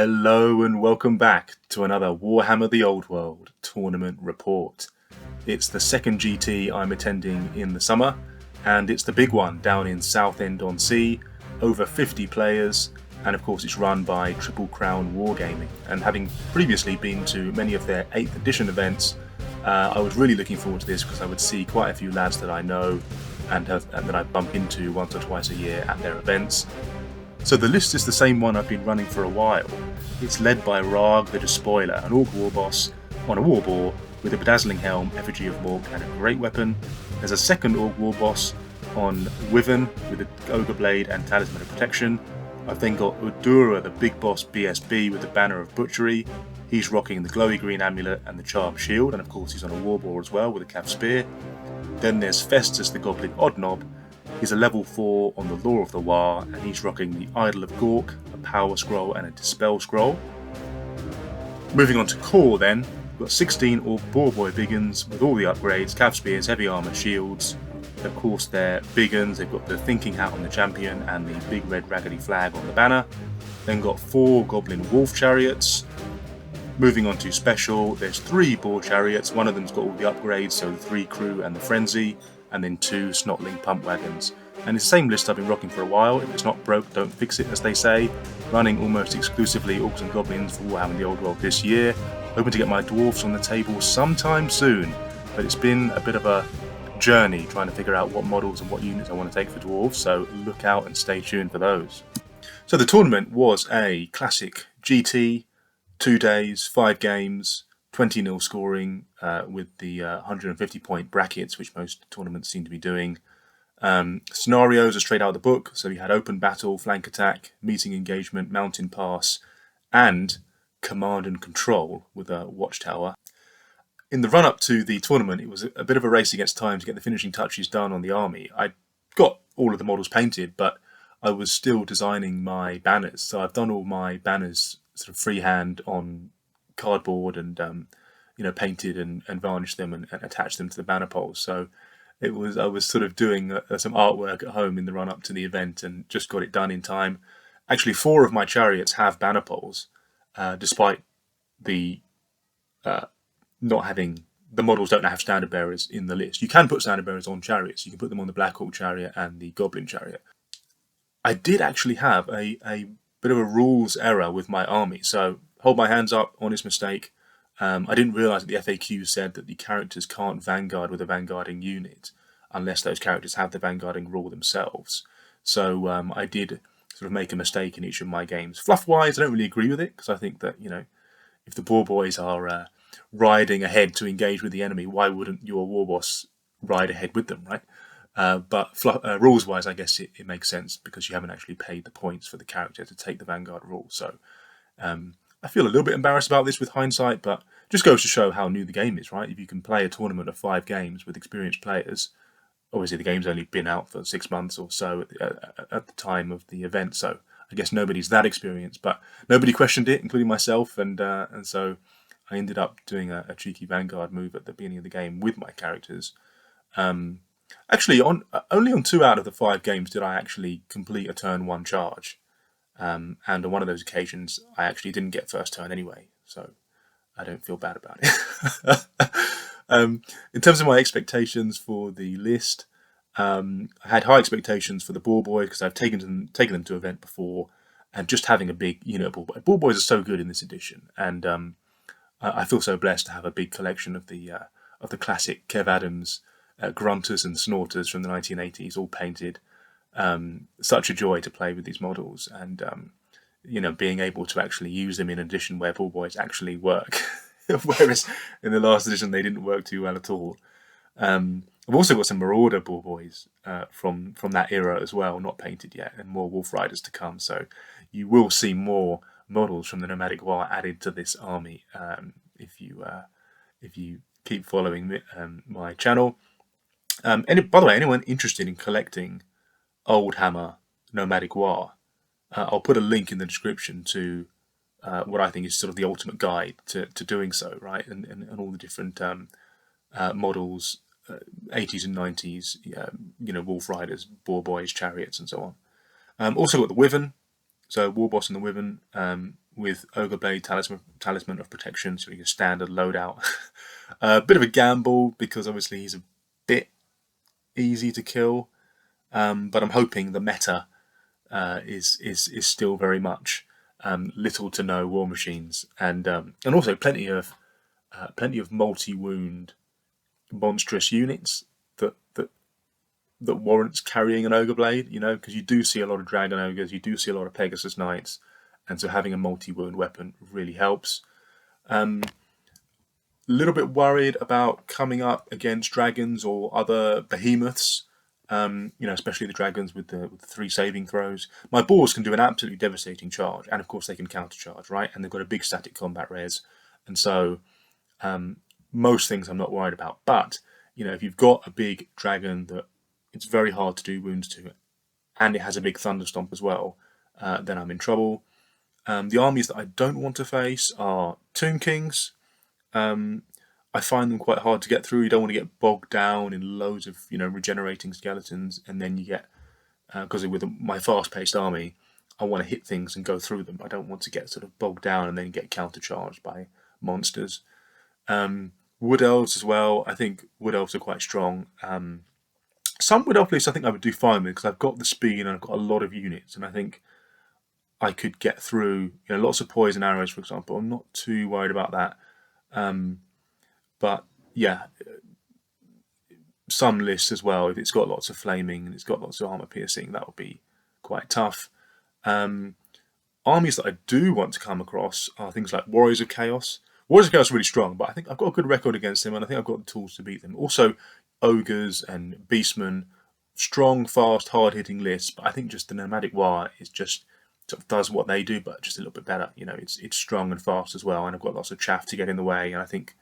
Hello and welcome back to another Warhammer The Old World tournament report. It's the second GT I'm attending in the summer, and it's the big one down in Southend-on-Sea, over 50 players, and of course it's run by Triple Crown Wargaming. And having previously been to many of their 8th edition events, I was really looking forward to this because I would see quite a few lads that I know and that I bump into once or twice a year at their events. So the list is the same one I've been running for a while. It's led by Waaagh the Despoiler, an Orc war boss on a war boar with a bedazzling helm, effigy of Mork, and a great weapon. There's a second Orc war boss on Wyvern with a Ogre Blade and Talisman of Protection. I've then got Udura, the big boss BSB with the Banner of Butchery. He's rocking the glowy green amulet and the charmed shield, and of course he's on a war boar as well with a Cav Spear. Then there's Festus the Goblin Oddnob. He's a level 4 on the Law of the Waaagh, and he's rocking the Idol of Gork, a Power Scroll and a Dispel Scroll. Moving on to core then, we've got 16 Orc Boarboy Biggins with all the upgrades, Cav Spears, Heavy Armour, Shields. Of course they're Biggins, they've got the Thinking Hat on the champion and the big red raggedy flag on the banner. Then got 4 Goblin Wolf Chariots. Moving on to special, there's 3 Boar Chariots, one of them's got all the upgrades, so the 3 Crew and the Frenzy, and then 2 Snotling Pump Wagons. And it's the same list I've been rocking for a while. If it's not broke, don't fix it, as they say. Running almost exclusively Orcs and Goblins for Warhammer The Old World this year. Hoping to get my Dwarfs on the table sometime soon. But it's been a bit of a journey trying to figure out what models and what units I want to take for Dwarves, so look out and stay tuned for those. So the tournament was a classic GT, 2 days, 5 games, 20-0 scoring with the 150-point brackets, which most tournaments seem to be doing. Scenarios are straight out of the book, so we had open battle, flank attack, meeting engagement, mountain pass, and command and control with a watchtower. In the run-up to the tournament, it was a bit of a race against time to get the finishing touches done on the army. I got all of the models painted, but I was still designing my banners, so I've done all my banners sort of freehand on cardboard and painted and varnished them and attached them to the banner poles. So I was sort of doing some artwork at home in the run up to the event and just got it done in time. Actually, 4 of my chariots have banner poles, despite the not having the models don't have standard bearers in the list. You can put standard bearers on chariots. You can put them on the Black Hawk chariot and the Goblin chariot. I did actually have a bit of a rules error with my army. So hold my hands up, honest mistake. I didn't realise that the FAQ said that the characters can't vanguard with a vanguarding unit unless those characters have the vanguarding rule themselves. So I did sort of make a mistake in each of my games. Fluff-wise, I don't really agree with it, because I think that, if the Boar Boys are riding ahead to engage with the enemy, why wouldn't your War Boss ride ahead with them, right? But rules-wise, I guess it makes sense because you haven't actually paid the points for the character to take the Vanguard rule. So I feel a little bit embarrassed about this with hindsight, but just goes to show how new the game is, right? If you can play a tournament of 5 games with experienced players, obviously the game's only been out for 6 months or so at the time of the event, so I guess nobody's that experienced, but nobody questioned it, including myself, and so I ended up doing a cheeky Vanguard move at the beginning of the game with my characters. Actually, only on 2 out of the 5 games did I actually complete a turn 1 charge. And on one of those occasions, I actually didn't get first turn anyway, so I don't feel bad about it. In terms of my expectations for the list, I had high expectations for the Boar Boys because I've taken them to event before, and just having a big unit of Boar Boys are so good in this edition, and I feel so blessed to have a big collection of the classic Kev Adams grunters and snorters from the 1980s, all painted. Such a joy to play with these models, and being able to actually use them in an edition where Boar Boys actually work, whereas in the last edition they didn't work too well at all. I've also got some Marauder Boar Boys from that era as well, not painted yet, and more Wolf Riders to come. So you will see more models from the Nomadic Waaagh added to this army if you keep following my channel. And by the way, anyone interested in collecting Oldhammer Nomadic Waaagh, I'll put a link in the description to what I think is sort of the ultimate guide to doing so, right? And all the different models, 80s and 90s, Wolf Riders, Boar Boys, Chariots, and so on. Also got the Wyvern, so War Boss and the Wyvern. with Ogre Blade Talisman of Protection, so your standard loadout. A bit of a gamble because obviously he's a bit easy to kill, but I'm hoping the meta is still very much little to no war machines, and also plenty of multi-wound monstrous units that warrants carrying an Ogre Blade, because you do see a lot of Dragon Ogres, you do see a lot of Pegasus Knights, and so having a multi-wound weapon really helps. A little bit worried about coming up against dragons or other behemoths, especially the dragons with the 3 saving throws. My boars can do an absolutely devastating charge, and of course they can countercharge, right? And they've got a big static combat res, and so most things I'm not worried about. But if you've got a big dragon that it's very hard to do wounds to, and it has a big thunderstomp as well, then I'm in trouble. The armies that I don't want to face are Tomb Kings. I find them quite hard to get through. You don't want to get bogged down in loads of regenerating skeletons, and then you get because with my fast-paced army, I want to hit things and go through them. I don't want to get sort of bogged down and then get countercharged by monsters. Wood Elves as well. I think Wood Elves are quite strong. Some Wood Elf lists I think I would do fine with because I've got the speed and I've got a lot of units, and I think I could get through lots of poison arrows, for example. I'm not too worried about that. But yeah, some lists as well, if it's got lots of flaming and it's got lots of armor piercing, that would be quite tough. Armies that I do want to come across are things like Warriors of Chaos. Warriors of Chaos are really strong, but I think I've got a good record against them, and I think I've got the tools to beat them. Also, Ogres and Beastmen, strong, fast, hard-hitting lists, but I think just the Nomadic Waaagh is just sort of does what they do, but just a little bit better. It's strong and fast as well, and I've got lots of chaff to get in the way, and I think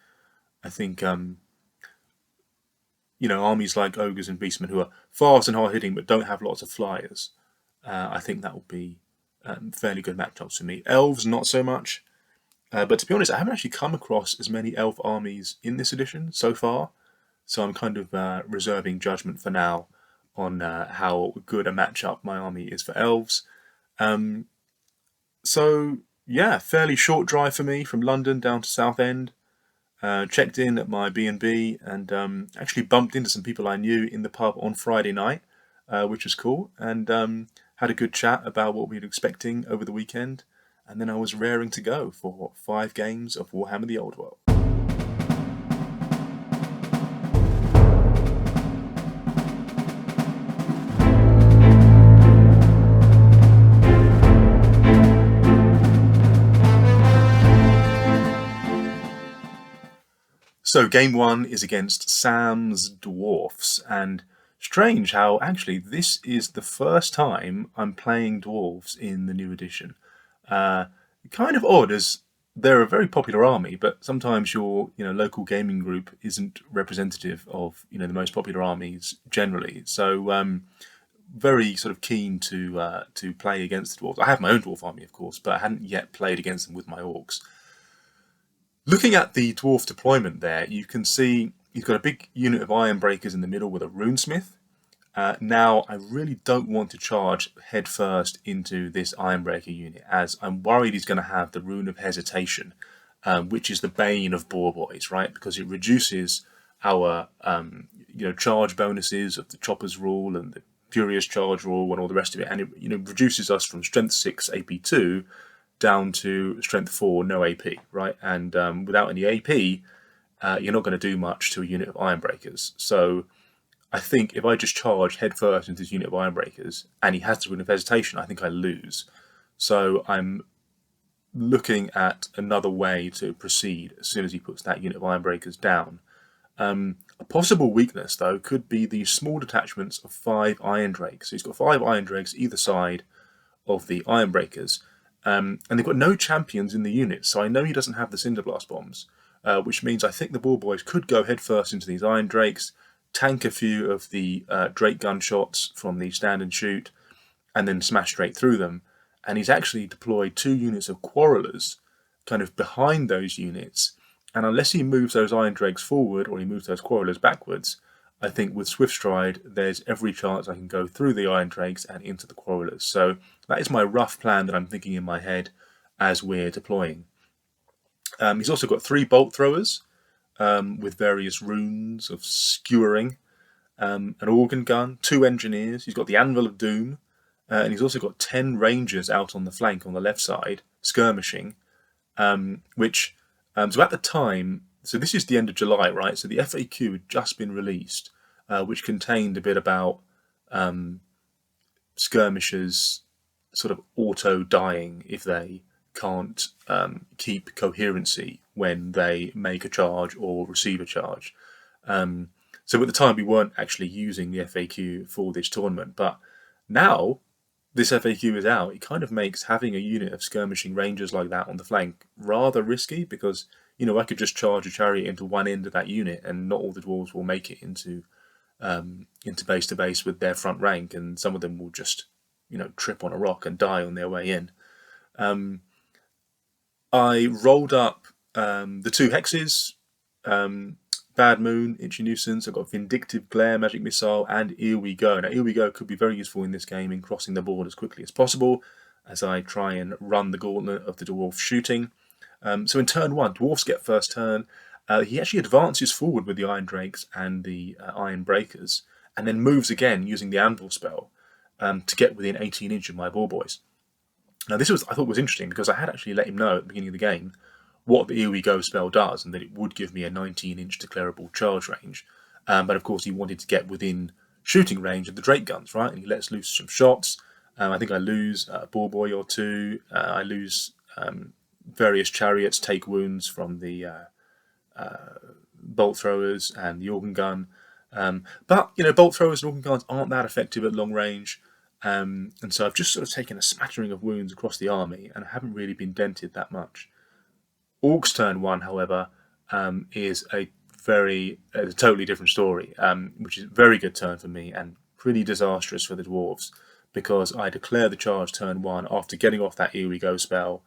armies like Ogres and Beastmen who are fast and hard-hitting but don't have lots of flyers, I think that will be fairly good matchups for me. Elves, not so much. But to be honest, I haven't actually come across as many elf armies in this edition so far, so I'm kind of reserving judgment for now on how good a matchup my army is for elves. So yeah, fairly short drive for me from London down to Southend. Checked in at my B&B and actually bumped into some people I knew in the pub on Friday night, which was cool, and had a good chat about what we were expecting over the weekend. And then I was raring to go for 5 games of Warhammer The Old World. So game 1 is against Sam's Dwarfs, and strange how actually this is the first time I'm playing Dwarves in the new edition. Kind of odd, as they're a very popular army, but sometimes your local gaming group isn't representative of the most popular armies generally. So very sort of keen to play against the Dwarves. I have my own Dwarf army, of course, but I hadn't yet played against them with my Orcs. Looking at the Dwarf deployment there, you can see he's got a big unit of Iron Breakers in the middle with a Runesmith. Now, I really don't want to charge headfirst into this Ironbreaker unit, as I'm worried he's going to have the Rune of Hesitation, which is the bane of Boar Boys, right? Because it reduces our charge bonuses of the Chopper's Rule and the Furious Charge Rule and all the rest of it, and it reduces us from Strength 6 AP2 down to Strength 4 no AP, right? And without any AP, you're not going to do much to a unit of Ironbreakers. So I think if I just charge headfirst into this unit of Ironbreakers and he has the Rune of Hesitation, I think I lose. So I'm looking at another way to proceed as soon as he puts that unit of Ironbreakers down. A possible weakness, though, could be the small detachments of 5 Iron Drakes. So he's got 5 Iron Drakes either side of the Ironbreakers, and they've got no champions in the unit, so I know he doesn't have the Cinderblast bombs, which means I think the Boar Boys could go headfirst into these Iron Drakes, tank a few of the Drake gunshots from the stand and shoot, and then smash straight through them. And he's actually deployed 2 units of Quarrelers kind of behind those units. And unless he moves those Iron Drakes forward or he moves those Quarrelers backwards, I think with Swift Stride, there's every chance I can go through the Iron Drakes and into the Quarrelers. So that is my rough plan that I'm thinking in my head. as we're deploying. He's also got 3 bolt throwers with various runes of skewering, an organ gun, 2 engineers. He's got the Anvil of Doom, and he's also got 10 rangers out on the flank on the left side, skirmishing, which, so at the time, so this is the end of July, right? So the FAQ had just been released, which contained a bit about skirmishers sort of auto-dying if they can't keep coherency when they make a charge or receive a charge. So at the time we weren't actually using the FAQ for this tournament, but now this FAQ is out. It kind of makes having a unit of skirmishing rangers like that on the flank rather risky, because I could just charge a chariot into one end of that unit and not all the dwarves will make it into base to base with their front rank, and some of them will just trip on a rock and die on their way in. I rolled up the 2 hexes, Bad Moon, Itchy Nuisance. I've got Vindictive Glare, Magic Missile, and Here We Go. Now, Here We Go could be very useful in this game in crossing the board as quickly as possible, as I try and run the gauntlet of the dwarf shooting. So in turn 1, dwarfs get first turn. He actually advances forward with the Iron Drakes and the Iron Breakers, and then moves again using the Anvil spell to get within 18 inch of my ball boys. Now this I thought was interesting, because I had actually let him know at the beginning of the game what the Here We Go spell does, and that it would give me a 19 inch declarable charge range. But of course he wanted to get within shooting range of the Drake guns, right? And he lets loose some shots. I think I lose a ball boy or 2. I lose various chariots, take wounds from the bolt throwers and the organ gun. But bolt throwers and organ guns aren't that effective at long range. And so I've just sort of taken a smattering of wounds across the army and haven't really been dented that much. Orcs turn 1, however, is a totally different story, which is a very good turn for me and pretty disastrous for the dwarves, because I declare the charge turn 1 after getting off that Here We Go spell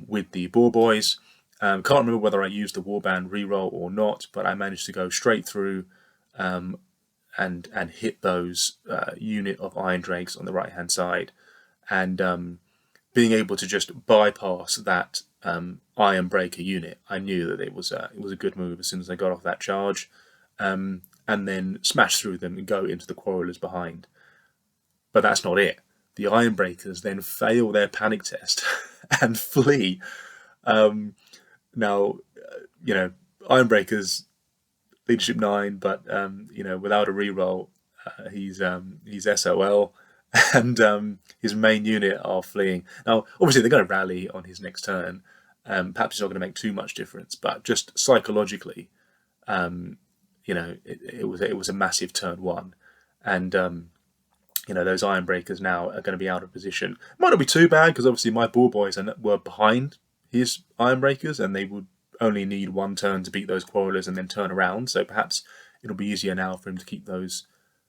with the boar boys. Can't remember whether I used the warband reroll or not, but I managed to go straight through and hit those unit of Iron Drakes on the right hand side, and being able to just bypass that Iron Breaker unit, I knew that it was a good move as soon as I got off that charge, and then smash through them and go into the quarrelers behind. But that's not it. The Iron Breakers then fail their panic test and flee. Now, Iron Breakers, leadership 9, but without a reroll, he's SOL, and his main unit are fleeing. Now, obviously, they're going to rally on his next turn. Perhaps it's not going to make too much difference, but just psychologically, it was a massive turn 1, and those Iron Breakers now are going to be out of position. Might not be too bad, because obviously my ball boys were behind his Iron Breakers, and they would only need 1 turn to beat those quarrelers and then turn around. So perhaps it'll be easier now for him to keep those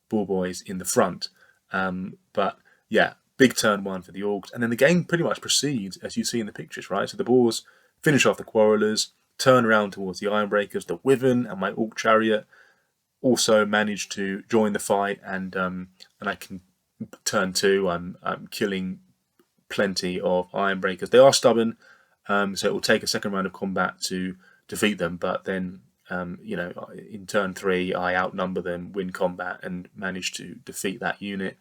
ball boys in the front. But yeah, big turn 1 for the Orcs, and then the game pretty much proceeds as you see in the pictures, right? So the Boars finish off the quarrelers, turn around towards the Iron Breakers. The Wyvern and my Orc chariot also manage to join the fight, and I can turn 2. I'm killing plenty of Iron Breakers. They are stubborn, so it will take a second round of combat to defeat them. But then, in turn 3, I outnumber them, win combat, and manage to defeat that unit.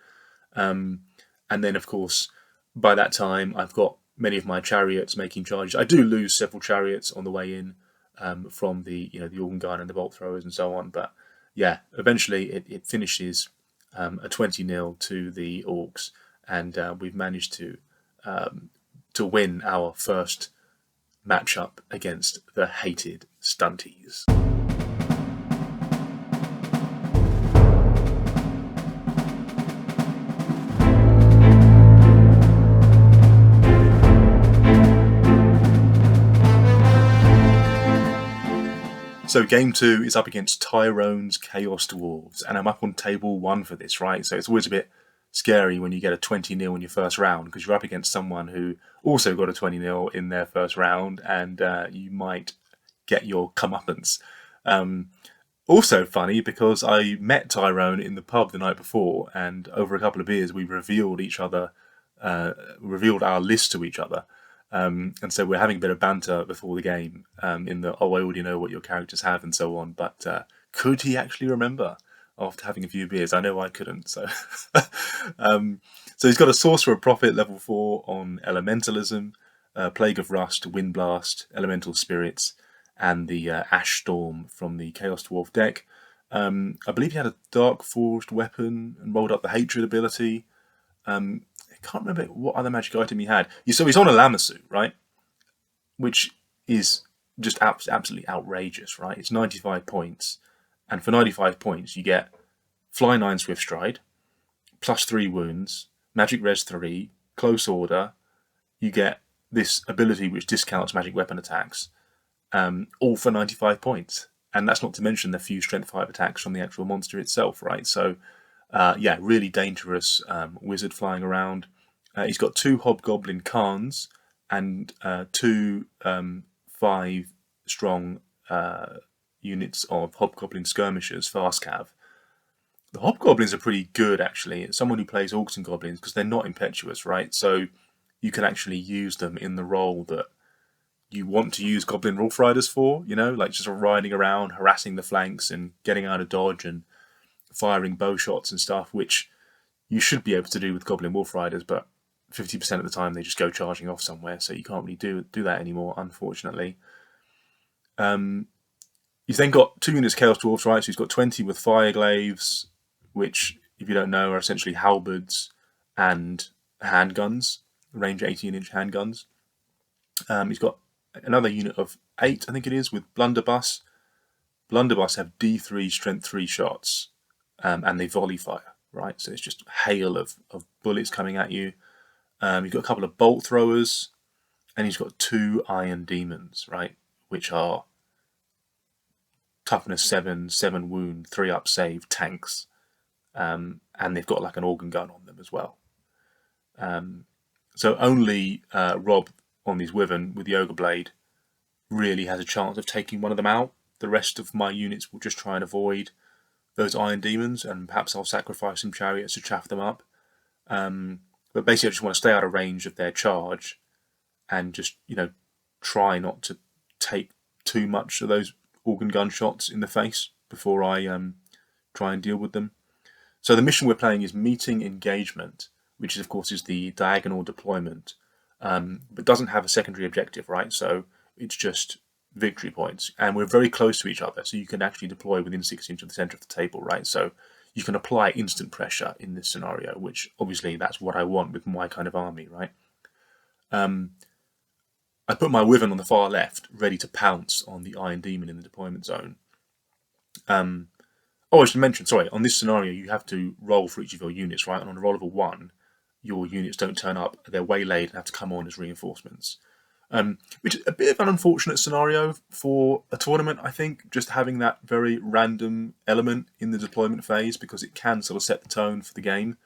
And then, of course, by that time, I've got many of my chariots making charges. I do lose several chariots on the way in from the the organ gun and the bolt throwers and so on. But yeah, eventually it finishes a 20-0 to the Orcs, and we've managed to win our first matchup against the hated Stunties. So game 2 is up against Tyrone's Chaos Dwarves, and I'm up on table 1 for this, right? So it's always a bit scary when you get a 20-0 in your first round, because you're up against someone who also got a 20-0 in their first round, and you might get your comeuppance. Also funny, because I met Tyrone in the pub the night before, and over a couple of beers we revealed our list to each other. And so we're having a bit of banter before the game in the, oh, I already know what your characters have and so on. But could he actually remember after having a few beers? I know I couldn't. So so he's got a Sorcerer Prophet level 4 on Elementalism, Plague of Rust, Wind Blast, Elemental Spirits, and the Ash Storm from the Chaos Dwarf deck. I believe he had a Dark Forged weapon and rolled up the Hatred ability. I can't remember what other magic item he had. So he's on a Lamassu, right? Which is just absolutely outrageous, right? It's 95 points. And for 95 points, you get Fly 9 Swift Stride, +3 wounds, Magic Res 3, Close Order. You get this ability which discounts magic weapon attacks, all for 95 points. And that's not to mention the few Strength 5 attacks from the actual monster itself, right? So, yeah, really dangerous wizard flying around. He's got 2 Hobgoblin Khans and 2 5-strong units of Hobgoblin Skirmishers, Fast Cav. The Hobgoblins are pretty good, actually. It's someone who plays Orcs and Goblins because they're not impetuous, right? So you can actually use them in the role that you want to use Goblin Wolf Riders for, like just riding around, harassing the flanks and getting out of dodge and firing bow shots and stuff, which you should be able to do with Goblin Wolf Riders, but 50% of the time they just go charging off somewhere, so you can't really do that anymore, unfortunately. You've then got 2 units Chaos Dwarfs, right? So he's got 20 with Fireglaves, which, if you don't know, are essentially halberds and handguns, range 18-inch handguns. He's got another unit of 8, I think it is, with Blunderbuss. Blunderbuss have D3 Strength 3 shots, and they volley fire, right? So it's just hail of bullets coming at you. You've got a couple of Bolt Throwers, and he's got 2 Iron Demons, right? Which are Toughness 7, 7 wound, 3 up save tanks. And they've got like an organ gun on them as well. So only Rob on his Wyvern with the Ogre Blade really has a chance of taking one of them out. The rest of my units will just try and avoid those Iron Demons, and perhaps I'll sacrifice some chariots to chaff them up. But basically I just want to stay out of range of their charge and just, try not to take too much of those organ gun shots in the face before I try and deal with them. So the mission we're playing is Meeting Engagement, which is, of course, is the diagonal deployment, but doesn't have a secondary objective, right? So it's just victory points, and we're very close to each other, so you can actually deploy within 6 inches of the center of the table, right? So you can apply instant pressure in this scenario, which obviously that's what I want with my kind of army, right? I put my Wyvern on the far left, ready to pounce on the Iron Demon in the deployment zone. I should mention, sorry, on this scenario, you have to roll for each of your units, right? And on a roll of a 1, your units don't turn up, they're waylaid and have to come on as reinforcements. Which is a bit of an unfortunate scenario for a tournament, I think, just having that very random element in the deployment phase, because it can sort of set the tone for the game.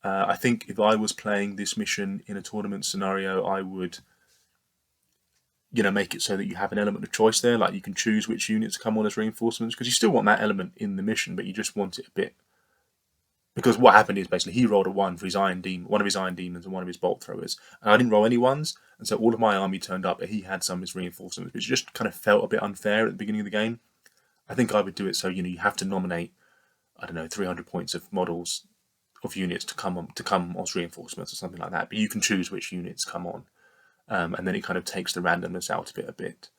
I think if I was playing this mission in a tournament scenario, I would make it so that you have an element of choice there, like you can choose which units come on as reinforcements, because you still want that element in the mission, but you just want it a bit. Because what happened is basically he rolled a 1 for his Iron Demon, one of his Iron Demons and one of his Bolt Throwers, and I didn't roll any 1s, and so all of my army turned up, but he had some of his reinforcements, which just kind of felt a bit unfair at the beginning of the game. I think I would do it so you have to nominate, 300 points of models of units to come as reinforcements or something like that, but you can choose which units come on. And then it kind of takes the randomness out of it a bit.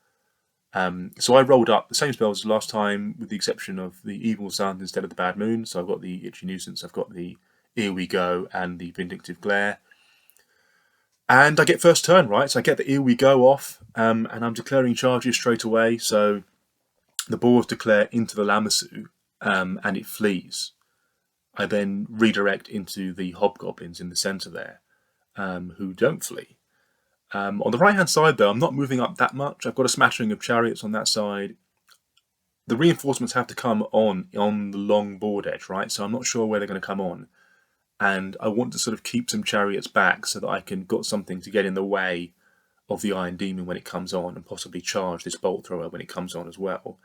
So I rolled up the same spells as last time, with the exception of the Evil Sun instead of the Bad Moon. So I've got the Itchy Nuisance, I've got the Here We Go, and the Vindictive Glare. And I get first turn, right? So I get the Here We Go off, and I'm declaring charges straight away. So the Boars declare into the Lamassu, and it flees. I then redirect into the Hobgoblins in the centre there, who don't flee. On the right-hand side, though, I'm not moving up that much. I've got a smattering of chariots on that side. The reinforcements have to come on the long board edge, right? So I'm not sure where they're going to come on. And I want to sort of keep some chariots back so that I can got something to get in the way of the Iron Demon when it comes on, and possibly charge this Bolt Thrower when it comes on as well.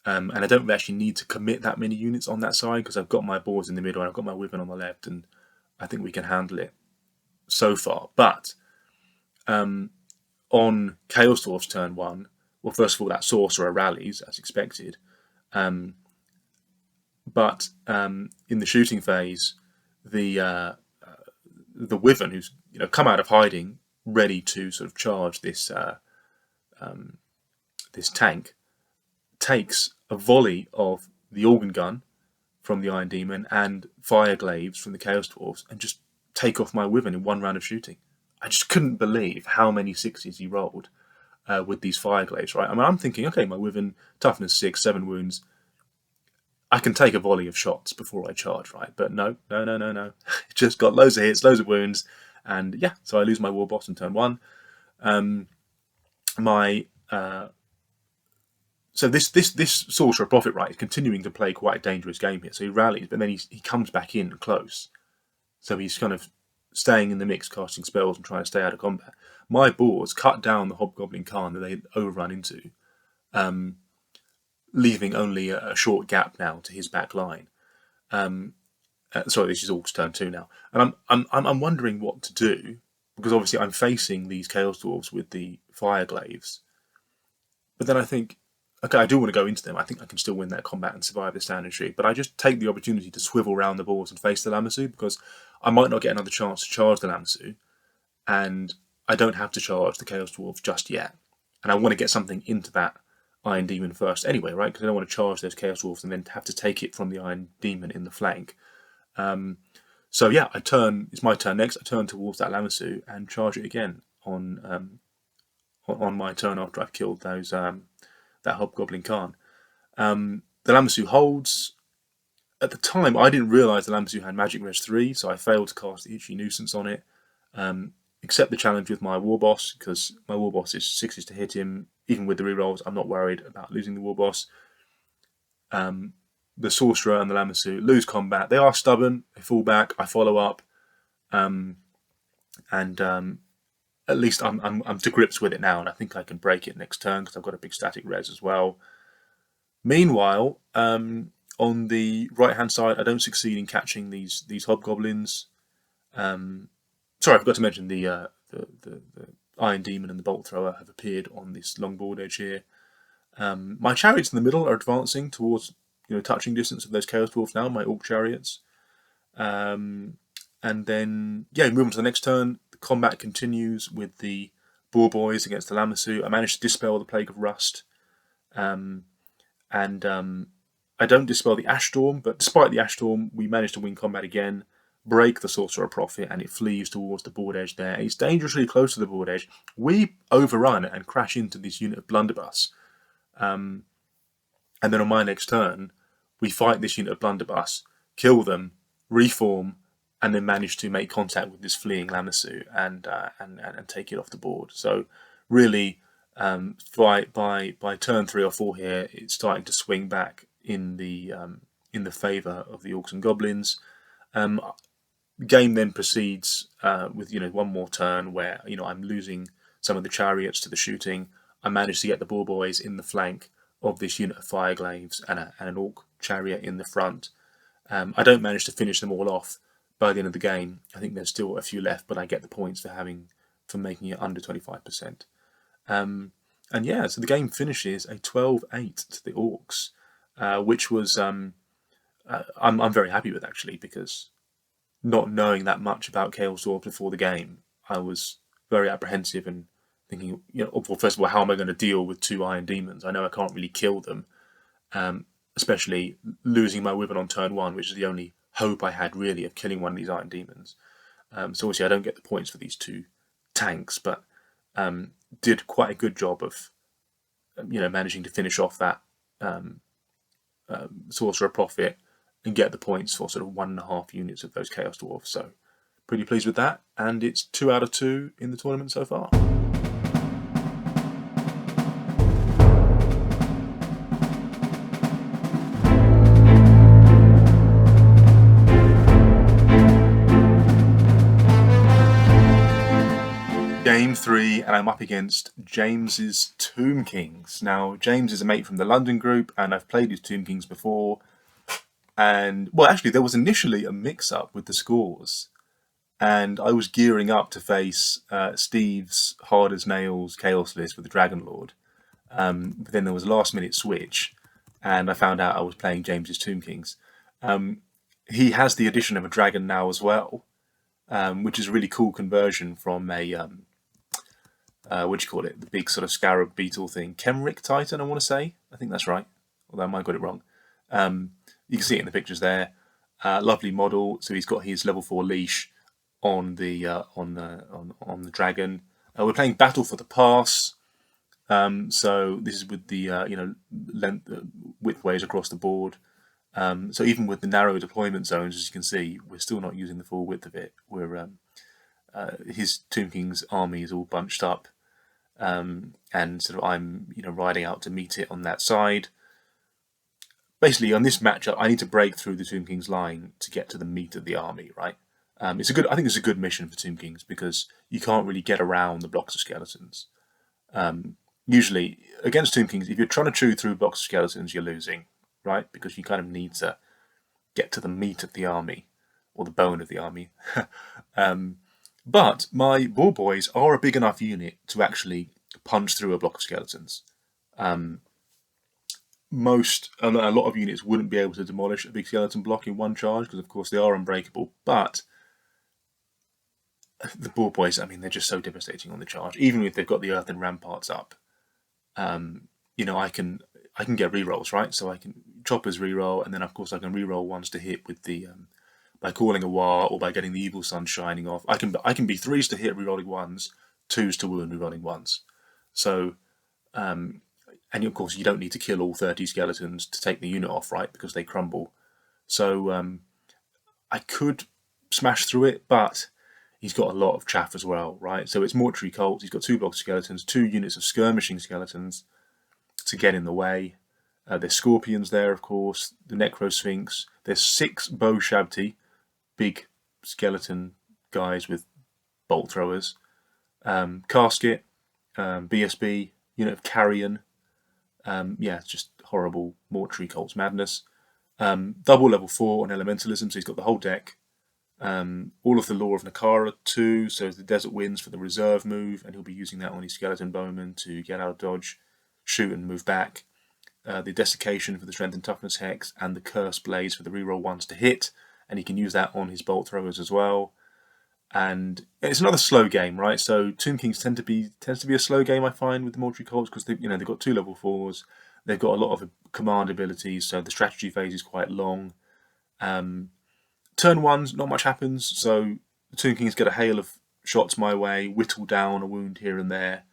And I don't actually need to commit that many units on that side, because I've got my boars in the middle and I've got my Wyvern on the left, and I think we can handle it so far. But On Chaos Dwarfs turn 1, well, first of all, that Sorcerer rallies, as expected. But in the shooting phase, the Wyvern, who's come out of hiding, ready to sort of charge this this tank, takes a volley of the organ gun from the Iron Demon and fire glaives from the Chaos Dwarfs, and just take off my Wyvern in one round of shooting. I just couldn't believe how many sixes he rolled with these fire glaives. Right? I mean, I'm thinking, okay, my Wyvern, toughness 6, 7 wounds. I can take a volley of shots before I charge, right? But no. It just got loads of hits, loads of wounds, and yeah, so I lose my war boss in turn 1. So this Sorcerer Prophet, right, is continuing to play quite a dangerous game here. So he rallies, but then he comes back in close. So he's kind of staying in the mix, casting spells and trying to stay out of combat. My boards cut down the Hobgoblin Khan that they overrun into, leaving only a short gap now to his back line. Sorry, this is Orc's turn 2 now, and I'm wondering what to do, because obviously I'm facing these Chaos Dwarves with the fire glaives. But then I think, okay, I do want to go into them. I think I can still win that combat and survive the standing streak. But I just take the opportunity to swivel around the boards and face the Lamassu, because I might not get another chance to charge the Lamassu, and I don't have to charge the Chaos Dwarves just yet. And I want to get something into that Iron Demon first anyway, right? Because I don't want to charge those Chaos Dwarves and then have to take it from the Iron Demon in the flank. So yeah, it's my turn next. I turn towards that Lamassu and charge it again on my turn after I've killed those that Hobgoblin Khan. The Lamassu holds. At the time, I didn't realise the Lamassu had Magic Res 3, so I failed to cast the Itchy Nuisance on it. Accept the challenge with my War Boss, because my War Boss is 6s to hit him. Even with the rerolls, I'm not worried about losing the War Boss. The Sorcerer and the Lamassu lose combat. They are stubborn. They fall back. I follow up, and at least I'm to grips with it now, and I think I can break it next turn because I've got a big static res as well. Meanwhile, on the right hand side, I don't succeed in catching these Hobgoblins. Sorry, I forgot to mention the Iron Demon and the Bolt Thrower have appeared on this long board edge here. My chariots in the middle are advancing towards touching distance of those Chaos Dwarfs now, my Orc chariots. And then, yeah, move on to the next turn. The combat continues with the Boar Boys against the Lamassu. I managed to dispel the Plague of Rust. And I don't dispel the Ash Storm, but despite the Ash Storm, we managed to win combat again, break the Sorcerer Prophet, and it flees towards the board edge there. It's dangerously close to the board edge. We overrun and crash into this unit of Blunderbuss. And then on my next turn, we fight this unit of Blunderbuss, kill them, reform, and then manage to make contact with this fleeing Lamassu and take it off the board. So really, by turn 3 or 4 here, it's starting to swing back in the favour of the Orcs and Goblins. The game then proceeds with one more turn where I'm losing some of the chariots to the shooting. I managed to get the Boar Boys in the flank of this unit of fire glaives and an Orc chariot in the front. I don't manage to finish them all off by the end of the game. I think there's still a few left, but I get the points for making it under 25%. And yeah, so the game finishes a 12-8 to the Orcs, which was I'm very happy with, actually, because not knowing that much about Chaos Dwarfs before the game, I was very apprehensive and thinking, well, first of all, how am I going to deal with 2 Iron Demons? I know I can't really kill them, especially losing my Wyvern on turn 1, which is the only hope I had really of killing one of these Iron Demons. So obviously I don't get the points for these 2 tanks, but did quite a good job of managing to finish off that Sorcerer Prophet and get the points for sort of 1.5 units of those Chaos Dwarfs. So pretty pleased with that, and it's 2 out of 2 in the tournament so far. Game 3, and I'm up against James's Tomb Kings. Now, James is a mate from the London group, and I've played his Tomb Kings before. And, well, actually, there was initially a mix-up with the scores. and I was gearing up to face Steve's hard as nails chaos list with the Dragon Lord. But then there was a last minute switch, and I found out I was playing James's Tomb Kings. He has the addition of a dragon now as well, which is a really cool conversion from a what do you call it? The big sort of scarab beetle thing, Kemric Titan. I want to say. I think that's right. Although I might have got it wrong. You can see it in the pictures there. Lovely model. So he's got his level 4 leash on the dragon. We're playing Battle for the Pass. So this is with the length widthways across the board. So even with the narrow deployment zones, as you can see, we're still not using the full width of it. We're his Tomb King's army is all bunched up, and sort of I'm riding out to meet it on that side. Basically, on this matchup, I need to break through the Tomb King's line to get to the meat of the army, right? I think it's a good mission for Tomb Kings because you can't really get around the blocks of skeletons. Usually, against Tomb Kings, if you're trying to chew through blocks of skeletons, you're losing, right? Because you kind of need to get to the meat of the army, or the bone of the army. But my Boar Boys are a big enough unit to actually punch through a block of skeletons. A lot of units wouldn't be able to demolish a big skeleton block in one charge because, of course, they are unbreakable. But the Boar Boys, I mean, they're just so devastating on the charge. Even if they've got the earthen ramparts up, I can get rerolls, right? So I can choppers reroll, and then of course I can reroll ones to hit with the by calling a Waaagh or by getting the evil sun shining off. I can be 3s to hit rerolling 1s, 2s to wound rerolling 1s. So and of course, you don't need to kill all 30 skeletons to take the unit off, right? Because they crumble. So I could smash through it, but he's got a lot of chaff as well, right? So it's mortuary cults. He's got 2 blocks of skeletons, 2 units of skirmishing skeletons to get in the way. There's scorpions there, of course. The Necro Sphinx. There's 6 bow shabti, big skeleton guys with bolt throwers. Casket, BSB, unit of Carrion. It's just horrible mortuary cults madness. Double level 4 on elementalism, so he's got the whole deck. All of the lore of Nakara too, so the Desert Winds for the reserve move, and he'll be using that on his skeleton bowman to get out of dodge, shoot and move back. The Desiccation for the strength and toughness hex, and the Curse Blades for the reroll 1s to hit, and he can use that on his bolt throwers as well. And it's another slow game, right? So Tomb Kings tends to be a slow game, I find, with the mortuary cults because they've got 2 level 4s. They've got a lot of command abilities, so the strategy phase is quite long. Turn 1s, not much happens, so the Tomb Kings get a hail of shots my way, whittle down a wound here and there.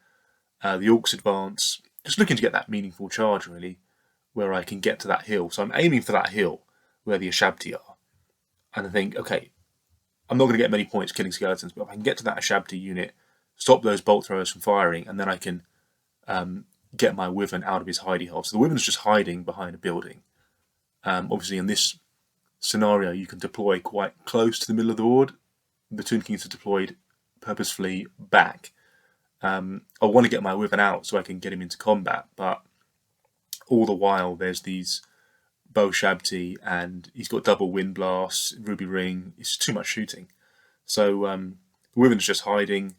The Orcs advance, just looking to get that meaningful charge, really, where I can get to that hill. So I'm aiming for that hill where the Ashabti are. And I think, okay, I'm not going to get many points killing skeletons, but if I can get to that Ashabti unit, stop those bolt throwers from firing, and then I can get my Wyvern out of his hidey hole. So the Wyvern's just hiding behind a building. Obviously, in this scenario, you can deploy quite close to the middle of the board. The Tomb Kings are deployed purposefully back. I want to get my Wyvern out so I can get him into combat, but all the while there's these bow shabti, and he's got double wind blasts, ruby ring. It's too much shooting. So the Wyvern's just hiding.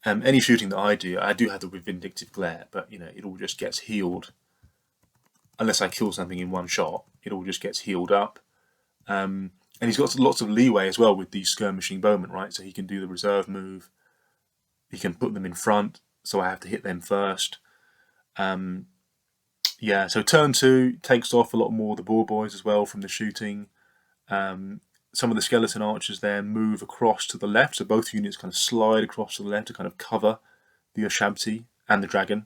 Any shooting that I do have the Vindictive Glare, but it all just gets healed. Unless I kill something in one shot, it all just gets healed up. And he's got lots of leeway as well with these skirmishing bowmen, right? So he can do the reserve move. He can put them in front, so I have to hit them first. So turn 2 takes off a lot more of the Boar Boys as well from the shooting. Some of the skeleton archers there move across to the left, so both units kind of slide across to the left to kind of cover the Ashabti and the dragon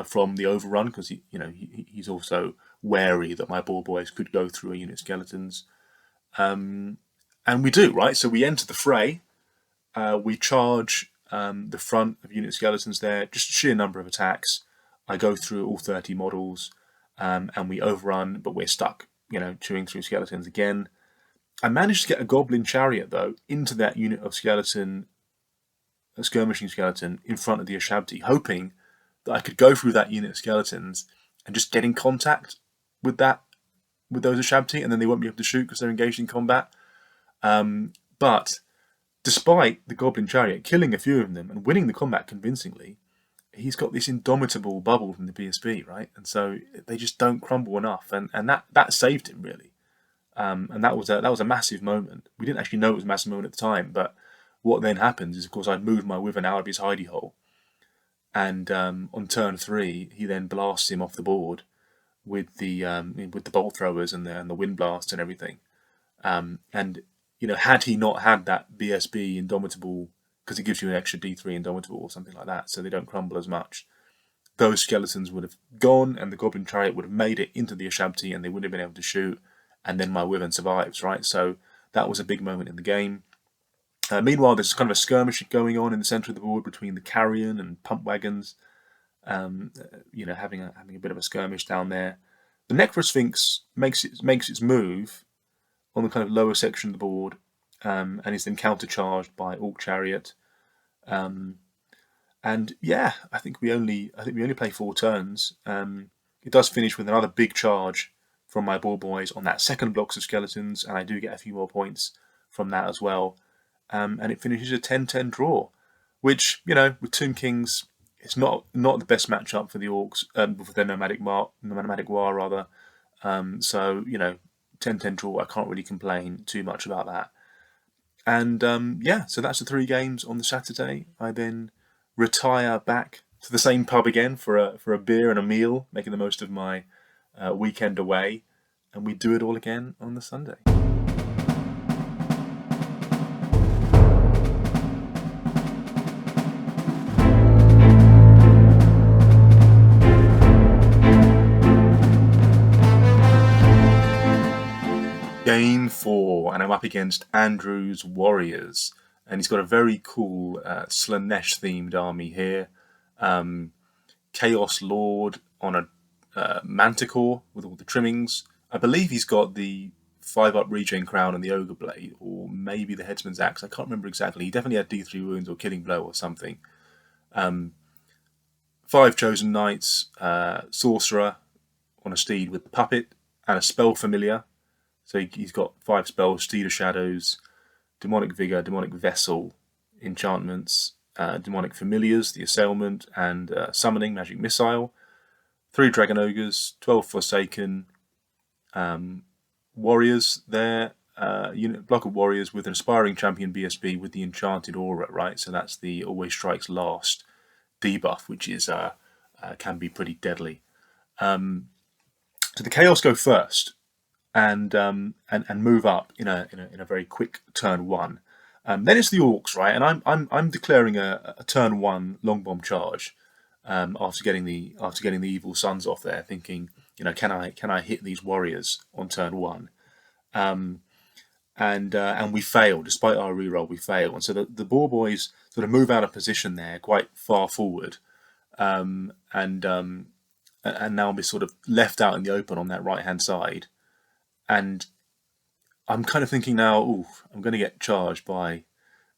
from the overrun, because he's also wary that my Boar Boys could go through a unit of skeletons. And we do, right? So we enter the fray. We charge the front of unit skeletons there, just sheer number of attacks. I go through all 30 models, and we overrun, but we're stuck, chewing through skeletons again. I managed to get a Goblin Chariot, though, into that unit of skirmishing skeleton in front of the Ashabti, hoping that I could go through that unit of skeletons and just get in contact with those Ashabti, and then they won't be able to shoot because they're engaged in combat. But despite the Goblin Chariot killing a few of them and winning the combat convincingly, he's got this indomitable bubble from the BSB, right? And so they just don't crumble enough, and that saved him really. And that was a massive moment. We didn't actually know it was a massive moment at the time, but what then happens is, of course, I'd moved my Wyvern out of his hidey hole, and on turn 3, he then blasts him off the board with the bolt throwers and the wind blast and everything. And had he not had that BSB Indomitable, because it gives you an extra D3 Indomitable or something like that, so they don't crumble as much, those skeletons would have gone, and the Goblin Chariot would have made it into the Ashabti, and they wouldn't have been able to shoot, and then my Wyvern survives, right? So that was a big moment in the game. Meanwhile, there's kind of a skirmish going on in the centre of the board between the Carrion and Pump Wagons, having a bit of a skirmish down there. The Necrosphinx makes its move on the kind of lower section of the board, and is then countercharged by Orc Chariot. And yeah, I think we only play 4 turns. It does finish with another big charge from my ball boys on that second blocks of skeletons, and I do get a few more points from that as well. And it finishes a 10-10 draw, which, with Tomb Kings, it's not the best matchup for the Orcs, for their Nomadic Waaagh rather. So 10-10 draw. I can't really complain too much about that. And so that's the 3 games on the Saturday. I then retire back to the same pub again for a beer and a meal, making the most of my weekend away, and we do it all again on the Sunday. Game 4, and I'm up against Andrew's Warriors, and he's got a very cool Slanesh themed army here. Chaos Lord on a Manticore with all the trimmings. I believe he's got the 5-up Regen Crown and the Ogre Blade, or maybe the Headsman's Axe. I can't remember exactly. He definitely had D3 wounds or Killing Blow or something. 5 Chosen Knights, Sorcerer on a steed with the Puppet, and a Spell Familiar. So he's got 5 spells: Steed of Shadows, Demonic Vigor, Demonic Vessel, Enchantments, Demonic Familiars, the Assailment, and Summoning, Magic Missile. 3 Dragon Ogres, 12 Forsaken, Warriors there, block of Warriors with an Aspiring Champion BSB with the Enchanted Aura, right? So that's the Always Strikes Last debuff, which is can be pretty deadly. So the Chaos go first, and move up in a very quick turn 1. Then it's the Orcs, right? And I'm declaring a turn 1 long bomb charge after getting the Evil Sons off there, thinking, can I hit these Warriors on turn 1? And we fail, despite our reroll, we fail, and so the Boar Boys sort of move out of position there, quite far forward, and now we're sort of left out in the open on that right hand side. And I'm kind of thinking now, I'm going to get charged by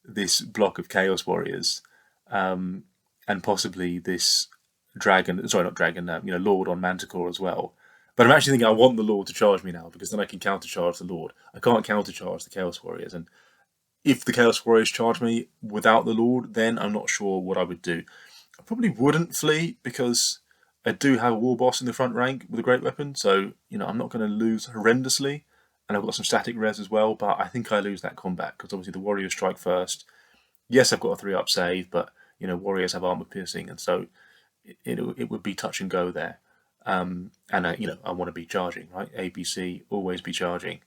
this block of Chaos Warriors, and possibly this Lord on Manticore as well. But I'm actually thinking I want the Lord to charge me now, because then I can countercharge the Lord. I can't countercharge the Chaos Warriors, and if the Chaos Warriors charge me without the Lord, then I'm not sure what I would do. I probably wouldn't flee, because I do have a War Boss in the front rank with a great weapon, so I'm not going to lose horrendously, and I've got some static res as well, but I think I lose that combat, because obviously the Warriors strike first. Yes, I've got a 3-up save, but Warriors have armor piercing, and so it would be touch and go there. And I want to be charging, right? ABC, always be charging.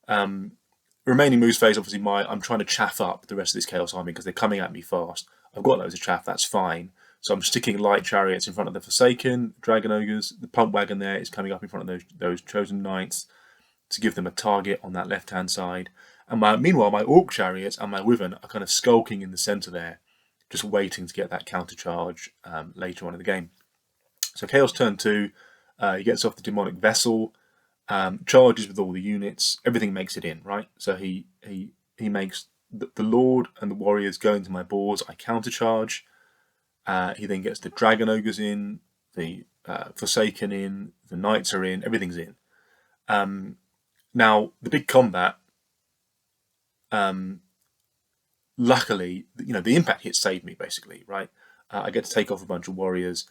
Remaining moves phase, obviously I'm trying to chaff up the rest of this Chaos army because they're coming at me fast. I've got loads of chaff, that's fine. So I'm sticking light chariots in front of the Forsaken, Dragon Ogres. The Pump Wagon there is coming up in front of those Chosen Knights to give them a target on that left-hand side. And meanwhile, my Orc Chariots and my Wyvern are kind of skulking in the centre there, just waiting to get that counter charge later on in the game. So Chaos turn 2, he gets off the Demonic Vessel, charges with all the units, everything makes it in, right? So he makes the Lord and the Warriors go into my boards, I counter charge. He then gets the Dragon Ogres in, the Forsaken in, the Knights are in, everything's in. Now, the big combat luckily, the impact hit saved me basically, right? I get to take off a bunch of warriors.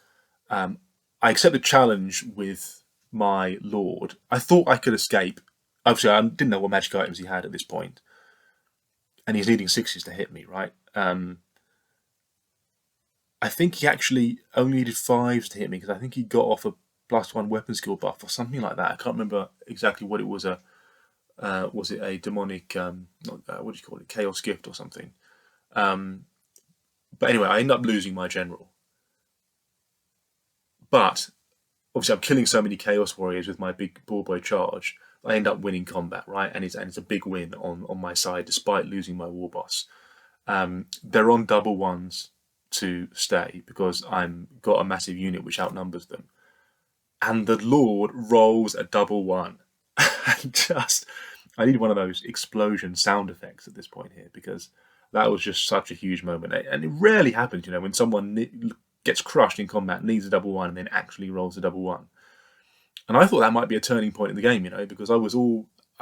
I accept the challenge with my lord. I thought I could escape. Obviously, I didn't know what magic items he had at this point, and he's needing 6s to hit me, right? I think he actually only needed 5s to hit me, because I think he got off a +1 weapon skill buff or something like that. I can't remember exactly what it was. Was it a demonic? What do you call it? Chaos gift or something? But anyway, I end up losing my general. But obviously, I'm killing so many Chaos Warriors with my big ball boy charge. I end up winning combat, right? And it's a big win on my side, despite losing my war boss. They're on double ones to stay, because I'm got a massive unit which outnumbers them. And the Lord rolls a double 1. I need one of those explosion sound effects at this point here, because that was just such a huge moment. And it rarely happens, when someone gets crushed in combat, needs a double 1, and then actually rolls a double 1. And I thought that might be a turning point in the game, because I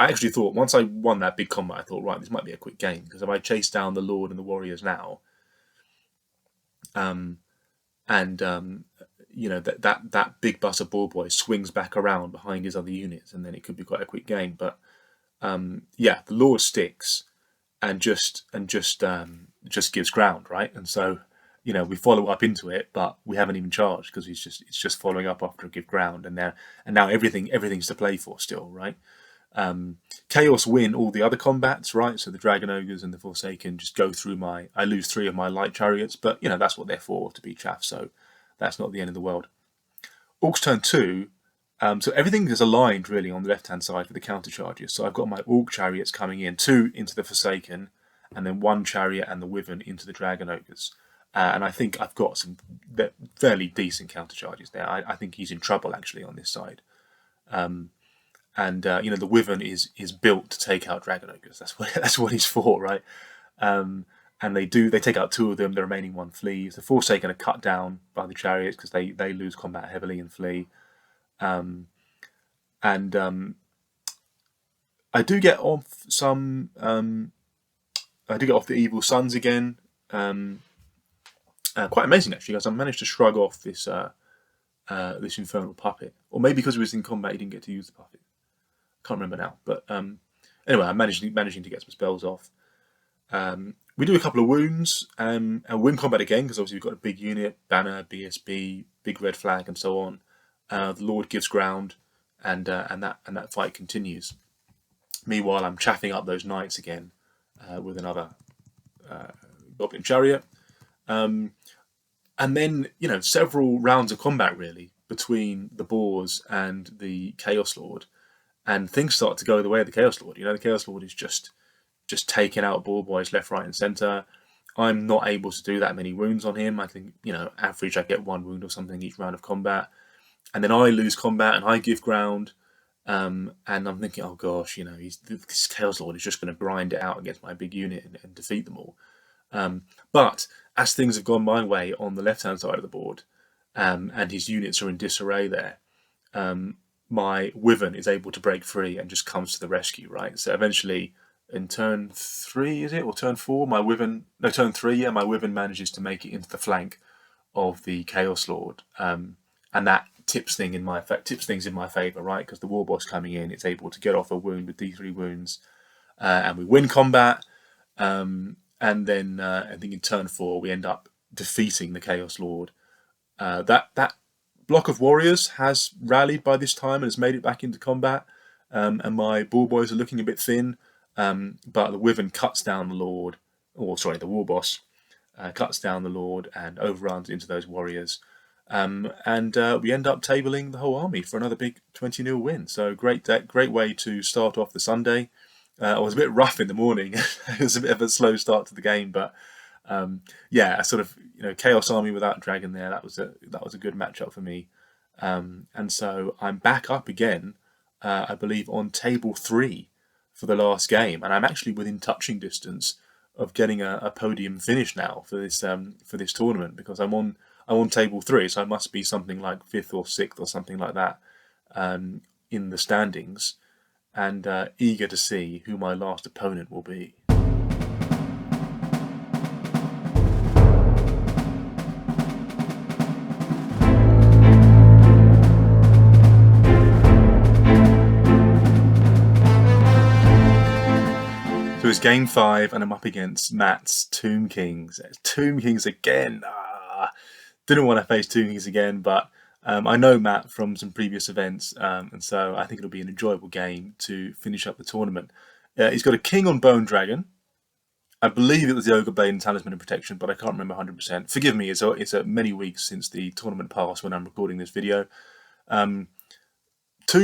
actually thought once I won that big combat, I thought, right, this might be a quick game, because if I chase down the Lord and the warriors now, that big bus of ball boy swings back around behind his other units, and then it could be quite a quick game. But the Lord sticks and just gives ground, right? And so we follow up into it, but we haven't even charged, because it's just following up after a give ground, and now everything's to play for still, right? Chaos win all the other combats, right? So the Dragon Ogres and the Forsaken just go through I lose 3 of my light chariots, but that's what they're for, to be chaff, so that's not the end of the world. Orcs turn 2, so everything is aligned really on the left-hand side for the counter charges. So I've got my Orc chariots coming in, 2 into the Forsaken, and then 1 chariot and the Wyvern into the Dragon Ogres. And I think I've got some fairly decent counter charges there. I think he's in trouble actually on this side. The Wyvern is built to take out Dragon Ogres. That's what he's for, right? And they take out 2 of them. The remaining 1 flees. The Forsaken are cut down by the chariots, because they lose combat heavily and flee. I do get off some. I do get off the Evil Sons again. Quite amazing actually, because I managed to shrug off this infernal puppet, or maybe because he was in combat, he didn't get to use the puppet. Can't remember now, but anyway, I'm managing to get some spells off. We do a couple of wounds and win combat again, because obviously we've got a big unit, banner, BSB, big red flag, and so on. The Lord gives ground, and that fight continues. Meanwhile, I'm chaffing up those knights again with another Goblin chariot. And then, several rounds of combat really between the Boars and the Chaos Lord, and things start to go the way of the Chaos Lord. The Chaos Lord is just taking out ball boys left, right, and centre. I'm not able to do that many wounds on him. I think, average I get 1 wound or something each round of combat, and then I lose combat and I give ground. And I'm thinking, oh gosh, this Chaos Lord is just going to grind it out against my big unit and defeat them all. But as things have gone my way on the left-hand side of the board, and his units are in disarray there, my Wyvern is able to break free and just comes to the rescue, right? So eventually, in turn 3, is it? Or turn 4, turn 3, my Wyvern manages to make it into the flank of the Chaos Lord. And that tips things in my favour, right? Because the War Boss coming in, it's able to get off a wound with D3 wounds, and we win combat. And then I think in turn 4 we end up defeating the Chaos Lord. That block of warriors has rallied by this time and has made it back into combat. And my ball boys are looking a bit thin. But the Wyvern cuts down the Lord, the War Boss cuts down the Lord and overruns into those warriors. And we end up tabling the whole army for another big 20-0 win. So great way to start off the Sunday. I was a bit rough in the morning. It was a bit of a slow start to the game, but a sort of Chaos Army without Dragon there. That was a good matchup for me. And so I'm back up again, I believe, on table 3 for the last game, and I'm actually within touching distance of getting a podium finish now for this tournament, because I'm on table 3, so I must be something like 5th or 6th or something like that in the standings. And eager to see who my last opponent will be. So it's game 5, and I'm up against Matt's Tomb Kings. Tomb Kings again. Didn't want to face Tomb Kings again, but I know Matt from some previous events, and so I think it'll be an enjoyable game to finish up the tournament. He's got a king on Bone Dragon. I believe it was the Ogre Blade and Talisman of Protection, but I can't remember 100%. Forgive me, it's many weeks since the tournament passed when I'm recording this video. 2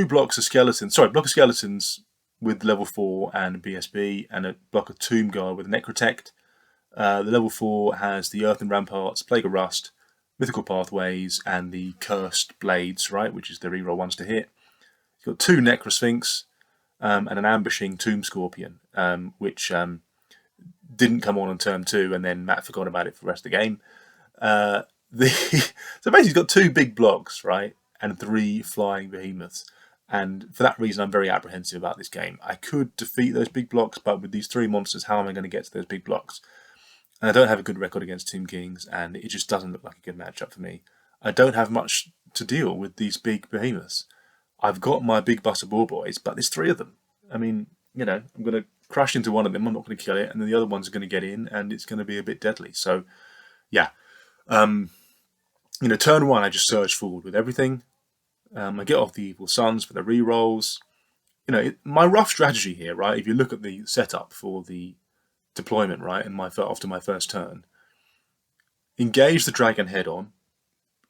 blocks of skeletons, block of skeletons with level 4 and BSB, and a block of Tomb Guard with a Necrotect. The level 4 has the Earthen Ramparts, Plague of Rust, Mythical Pathways, and the Cursed Blades, right, which is the reroll ones to hit. He's got 2 Necrosphinx and an Ambushing Tomb Scorpion, which didn't come on turn 2, and then Matt forgot about it for the rest of the game. So basically he's got 2 big blocks, right, and 3 flying behemoths. And for that reason, I'm very apprehensive about this game. I could defeat those big blocks, but with these 3 monsters, how am I going to get to those big blocks? And I don't have a good record against Tomb Kings, and it just doesn't look like a good matchup for me. I don't have much to deal with these big behemoths. I've got my big Buster Boar Boys, but there's 3 of them. I mean, I'm going to crash into one of them, I'm not going to kill it, and then the other one's going to get in, and it's going to be a bit deadly. So, yeah. Turn 1, I just surge forward with everything. I get off the Evil Sons for the rerolls. My rough strategy here, right, if you look at the setup for the deployment, right, after my first turn, engage the dragon head on,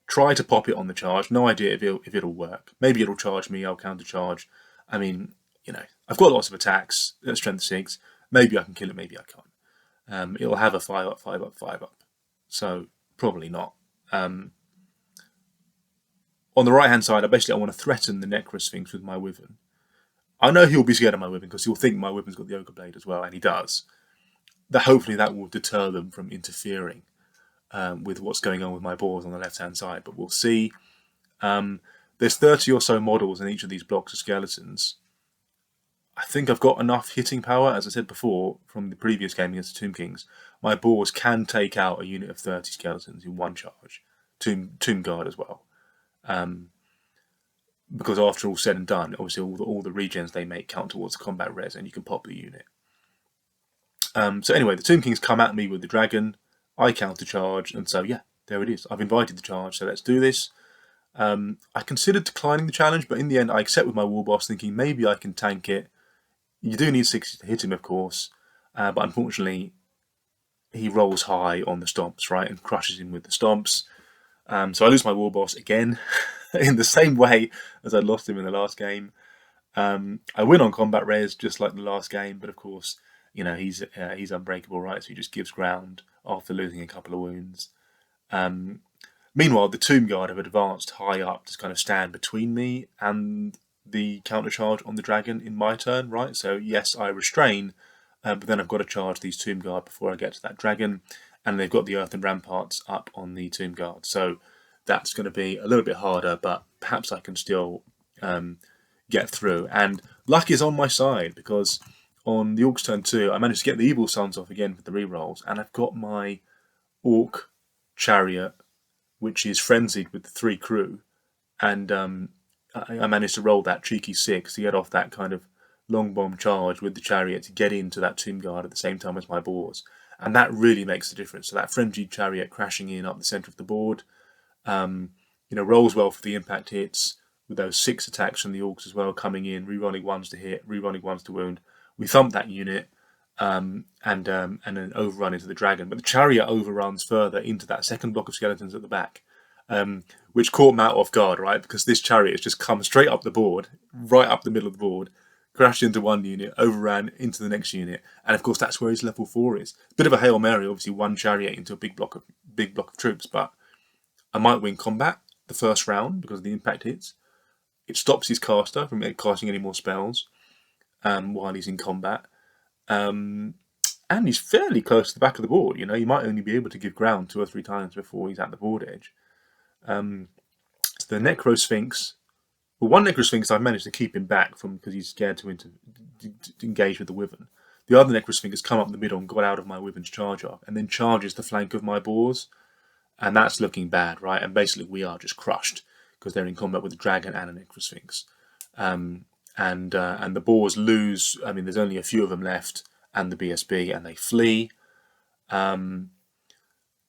try to pop it on the charge. No idea if it'll work. Maybe it'll charge me, I'll counter charge. I mean, I've got lots of attacks at strength 6. Maybe I can kill it, maybe I can't. It'll have a 5 up, 5 up, 5 up. So, probably not. On the right-hand side, I want to threaten the Necrosphinx with my Wyvern. I know he'll be scared of my Wyvern because he'll think my Wyvern's got the Ogre Blade as well, and he does. Hopefully that will deter them from interfering with what's going on with my boars on the left-hand side, but we'll see. There's 30 or so models in each of these blocks of skeletons. I think I've got enough hitting power, as I said before, from the previous game against the Tomb Kings. My boars can take out a unit of 30 skeletons in one charge. Tomb Guard as well. Because after all said and done, obviously all the regens they make count towards the combat res, and you can pop the unit. So anyway, the Tomb Kings come at me with the dragon. I counter charge, and so yeah, there it is. I've invited the charge, so let's do this. I considered declining the challenge, but in the end I accept with my war boss, thinking maybe I can tank it. You do need 60 to hit him, of course, but unfortunately he rolls high on the stomps, right, and crushes him with the stomps. So I lose my war boss again, in the same way as I lost him in the last game. I win on combat res, just like the last game, but of course, he's unbreakable, right? So he just gives ground after losing a couple of wounds. Meanwhile, the Tomb Guard have advanced high up to kind of stand between me and the counter charge on the dragon in my turn, right? So yes, I restrain, but then I've got to charge these Tomb Guard before I get to that dragon. And they've got the Earthen Ramparts up on the Tomb Guard. So that's going to be a little bit harder, but perhaps I can still get through. And luck is on my side, because on the Orc's turn 2, I managed to get the Evil Sons off again for the rerolls, and I've got my Orc chariot, which is frenzied with the 3 crew, and I managed to roll that cheeky 6 to get off that kind of long bomb charge with the chariot to get into that Tomb Guard at the same time as my boars. And that really makes the difference. So that frenzied chariot crashing in up the centre of the board, rolls well for the impact hits, with those 6 attacks from the Orcs as well coming in, rerolling 1s to hit, rerolling 1s to wound. We thump that unit and then overrun into the dragon. But the chariot overruns further into that second block of skeletons at the back, which caught Matt off guard, right? Because this chariot has just come straight up the board, right up the middle of the board, crashed into one unit, overran into the next unit, and of course that's where his level 4 is. Bit of a Hail Mary, obviously, one chariot into a big block of troops, but I might win combat the first round because of the impact hits. It stops his caster from casting any more spells while he's in combat. And he's fairly close to the back of the board. You might only be able to give ground 2 or 3 times before he's at the board edge. So the Necrosphinx. Well, one Necrosphinx I've managed to keep him back from because he's scared to engage with the Wyvern. The other Necrosphinx has come up the middle and got out of my Wyvern's charge arc, and then charges the flank of my boars. And that's looking bad, right? And basically we are just crushed because they're in combat with a dragon and a Necrosphinx. And the boars lose. I mean, there's only a few of them left, and the BSB, and they flee. And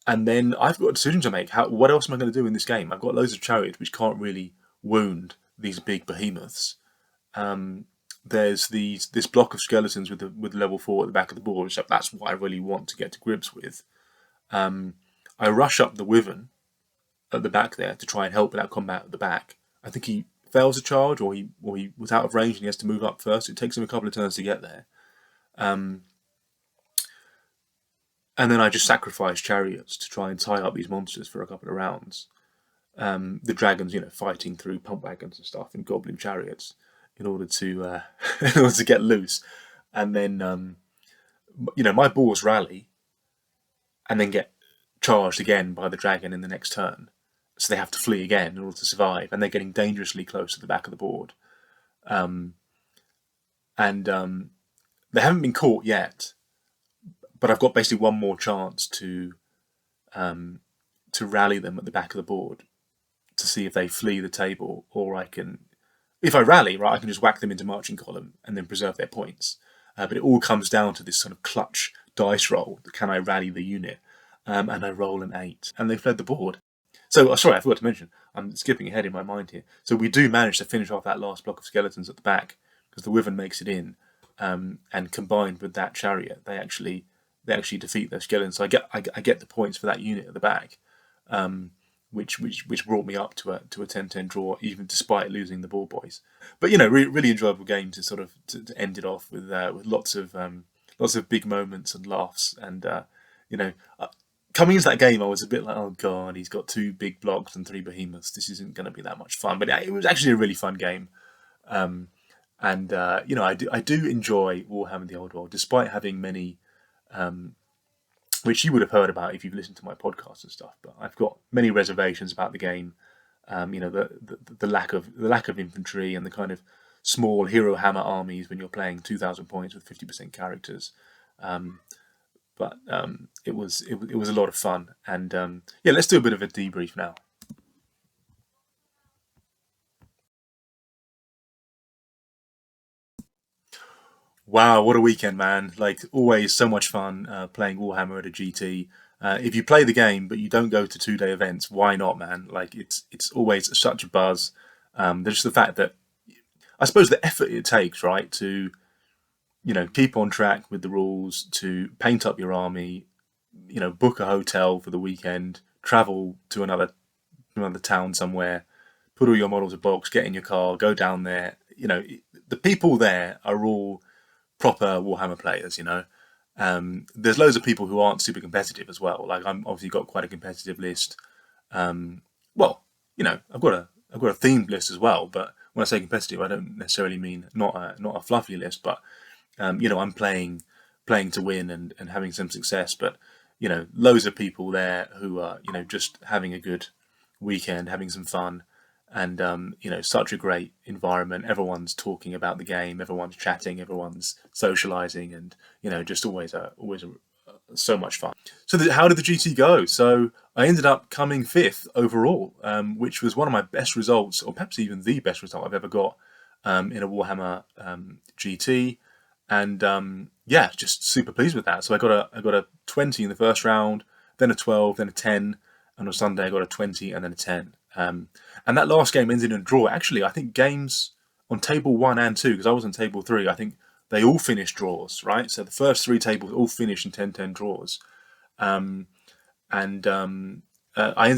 then I've got a decision to make. What else am I going to do in this game? I've got loads of chariots which can't really wound these big behemoths. There's this block of skeletons with level 4 at the back of the board, so that's what I really want to get to grips with. I rush up the Wyvern at the back there to try and help with that combat at the back. I think he fails a charge, or he was out of range and he has to move up first. It takes him a couple of turns to get there. And then I just sacrifice chariots to try and tie up these monsters for a couple of rounds. The dragons, fighting through pump wagons and stuff and goblin chariots in order to get loose. And then, my boars rally and then get charged again by the dragon in the next turn. So they have to flee again in order to survive. And they're getting dangerously close to the back of the board. They haven't been caught yet. But I've got basically one more chance to rally them at the back of the board to see if they flee the table, or I can, if I rally, right, I can just whack them into marching column and then preserve their points. But it all comes down to this sort of clutch dice roll. Can I rally the unit? And I roll an 8, and they fled the board. So, sorry, I forgot to mention, I'm skipping ahead in my mind here. So we do manage to finish off that last block of skeletons at the back, because the Wyvern makes it in, and combined with that chariot, they actually defeat those skeletons. So I get the points for that unit at the back, which brought me up to a 10-10 draw, even despite losing the ball boys. But really enjoyable game to sort of to end it off with lots of big moments and laughs. And coming into that game, I was a bit like, oh god, he's got 2 big blocks and 3 behemoths. This isn't going to be that much fun. But it was actually a really fun game. I do enjoy Warhammer The Old World, despite having many. Which you would have heard about if you've listened to my podcast and stuff. But I've got many reservations about the game. The lack of infantry and the kind of small hero hammer armies when you're playing 2,000 points with 50% characters. But it was a lot of fun. And let's do a bit of a debrief now. Wow, what a weekend, man. Like, always so much fun playing Warhammer at a GT. If you play the game but you don't go to 2-day events, why not, man? Like, it's always such a buzz. There's just the fact that, I suppose, the effort it takes, right, to keep on track with the rules, to paint up your army, book a hotel for the weekend, travel to another town somewhere, put all your models in a box, get in your car, go down there. The people there are all proper Warhammer players. There's loads of people who aren't super competitive as well. Like, I'm obviously got quite a competitive list. I've got a themed list as well. But when I say competitive, I don't necessarily mean not a fluffy list. But I'm playing to win and having some success. But loads of people there who are just having a good weekend, having some fun. And such a great environment. Everyone's talking about the game. Everyone's chatting. Everyone's socializing, and just always so much fun. So, how did the GT go? So, I ended up coming 5th overall, which was one of my best results, or perhaps even the best result I've ever got in a Warhammer GT. And just super pleased with that. So, I got a 20 in the first round, then a 12, then a 10, and on Sunday I got a 20 and then a 10. And that last game ended in a draw. Actually, I think games on table 1 and 2, because I was on table 3, I think they all finished draws, right? So the first 3 tables all finished in 10-10 draws. I ended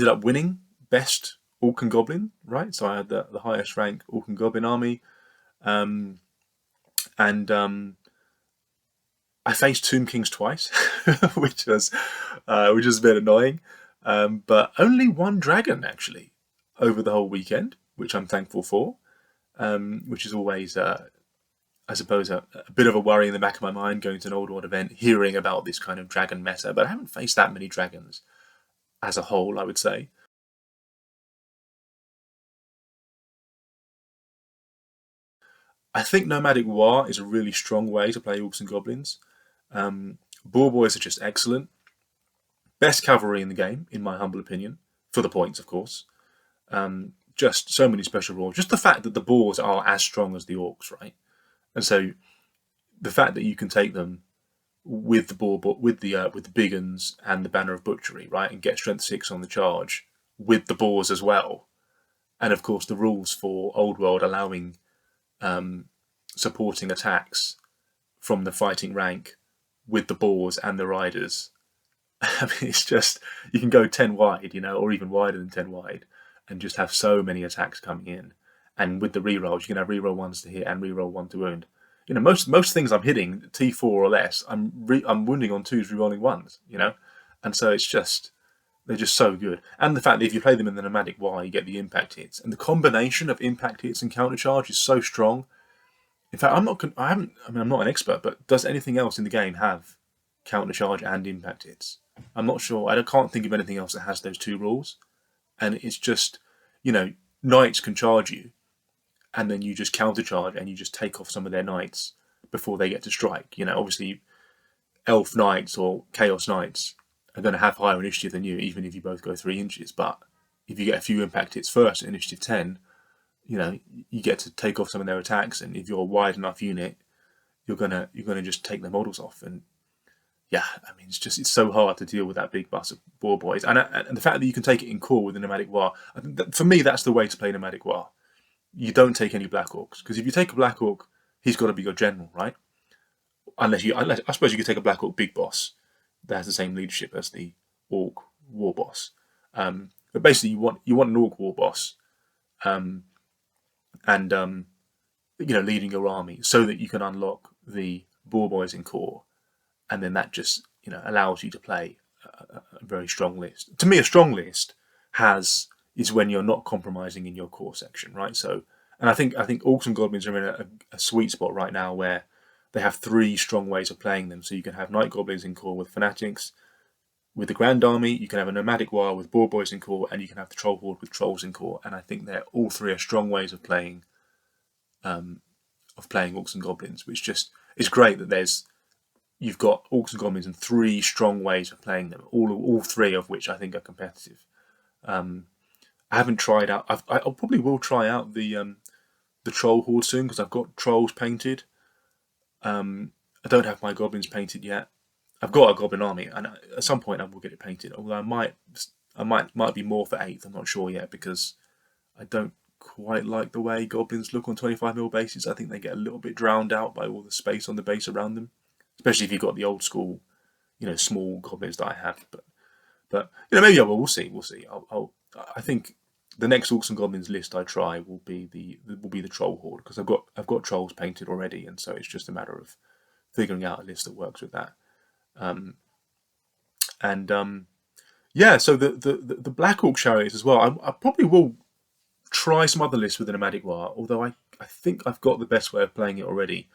up winning best Orc and Goblin, right? So I had the highest rank Orc and Goblin army. I faced Tomb Kings twice, which was a bit annoying. But only 1 dragon, actually, over the whole weekend, which I'm thankful for, which is always, I suppose, a bit of a worry in the back of my mind going to an Old World event, hearing about this kind of dragon meta. But I haven't faced that many dragons as a whole, I would say. I think Nomadic Waaagh is a really strong way to play Orcs and Goblins. Boar Boys are just excellent. Best cavalry in the game, in my humble opinion, for the points, of course. Just so many special rules. Just the fact that the boars are as strong as the orcs, right? And so the fact that you can take them with the with the big uns and the Banner of Butchery, right, and get strength 6 on the charge with the boars as well. And of course, the rules for Old World allowing supporting attacks from the fighting rank with the boars and the riders. I mean, it's just, you can go 10 wide, or even wider than 10 wide, and just have so many attacks coming in. And with the rerolls, you can have reroll 1s to hit and reroll 1 to wound. Most things I'm hitting T4 or less, I'm wounding on 2s, rerolling 1s. And so they're just so good. And the fact that if you play them in the Nomadic Waaagh, you get the impact hits, and the combination of impact hits and countercharge is so strong. In fact, I'm not an expert, but does anything else in the game have countercharge and impact hits? I'm not sure. I can't think of anything else that has those 2 rules. And it's just, knights can charge you, and then you just countercharge and you just take off some of their knights before they get to strike. Obviously, elf knights or chaos knights are going to have higher initiative than you, even if you both go 3 inches. But if you get a few impact hits first at initiative 10, you get to take off some of their attacks, and if you're a wide enough unit, you're gonna just take their models off. And yeah, I mean, it's so hard to deal with that big bus of boar boys, and the fact that you can take it in core with the Nomadic Waaagh, I think that, for me, that's the way to play Nomadic Waaagh. You don't take any Black Orcs, because if you take a Black Orc, he's got to be your general, right? Unless I suppose you could take a Black Orc big boss that has the same leadership as the Orc war boss. But basically, you want an Orc war boss, and leading your army so that you can unlock the boar boys in core, and then that just allows you to play a very strong list. To me, a strong list is when you're not compromising in your core section, right? So, and I think Orcs and Goblins are in a sweet spot right now where they have 3 strong ways of playing them. So you can have Night Goblins in core with Fanatics, with the Grand Army. You can have a Nomadic Waaagh with Boar Boys in core, and you can have the Troll Horde with Trolls in core. And I think all 3 are strong ways of playing Orcs and Goblins, which just is great that you've got Orcs and Goblins and 3 strong ways of playing them, all 3 of which I think are competitive. I haven't tried out. I probably will try out the Troll Horde soon, because I've got Trolls painted. I don't have my Goblins painted yet. I've got a Goblin army, and at some point I will get it painted. Although I might be more for 8th. I'm not sure yet, because I don't quite like the way Goblins look on 25mm bases. I think they get a little bit drowned out by all the space on the base around them, especially if you've got the old school, small Goblins that I have. But maybe I will. We'll see. I think the next Orcs and Goblins list I try will be the Troll Horde, because I've got Trolls painted already, and so it's just a matter of figuring out a list that works with that. So the Black Orc chariots as well. I probably will try some other lists with the Nomadic Waaagh, although I think I've got the best way of playing it already.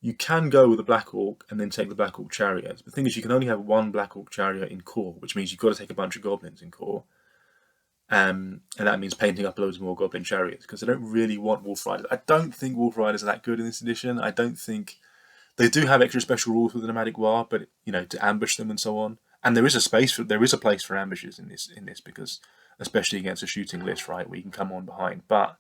You can go with a Black Orc and then take the Black Orc chariots. The thing is, you can only have 1 Black Orc chariot in core, which means you've got to take a bunch of Goblins in core. And that means painting up loads more Goblin chariots, because I don't really want Wolf Riders. I don't think Wolf Riders are that good in this edition. I don't think they do have extra special rules with the Nomadic Waaagh, but to ambush them and so on. And there is a place for ambushes in this, because especially against a shooting list, right, where you can come on behind. But